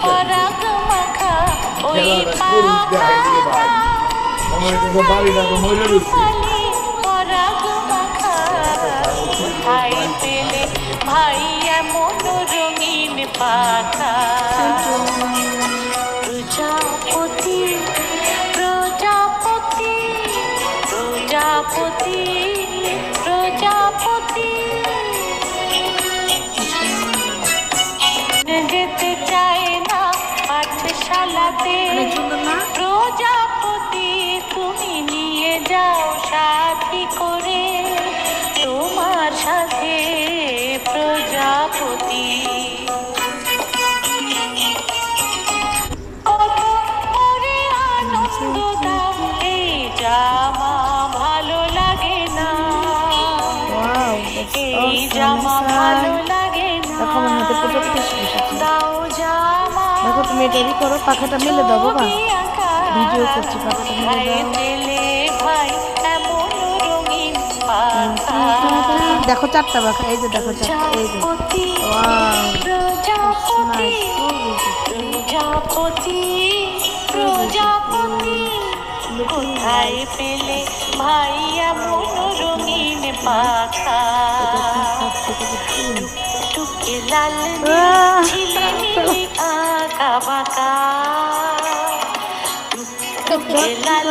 পরাগ মাখা ওই পাখা পরাগ মাখা কোথায় পেলে ভাই এমন রঙিন পাখা প্রজাপতি প্রজাপতি প্রজাপতি প্রজাপতি যেতে চায় না পাঠশালাতে প্রজাপতি তুমি নিয়ে যাও সাথী করে তোমার সাথে প্রজাপতি ওরে আনন্দ দাও এই জামা ভালো লাগে না এই জামা ভালো লাগে না দাও জামা দেখো তুমি এটা ই করো, পাখাটা মেলে দাও বাবা, ভিডিও করছি, পাখাটা মেলে দাও। ভাই এমন রঙিন পাখা দেখো চারটা পাখা, এই যে দেখো চারটা, এই যে প্রজাপতি প্রজাপতি প্রজাপতি কোথায় পেলে ভাই এমন রঙিন পাখা টুকে লাল ছিলে নীলি আঁকা বাঁকা টুকে লাল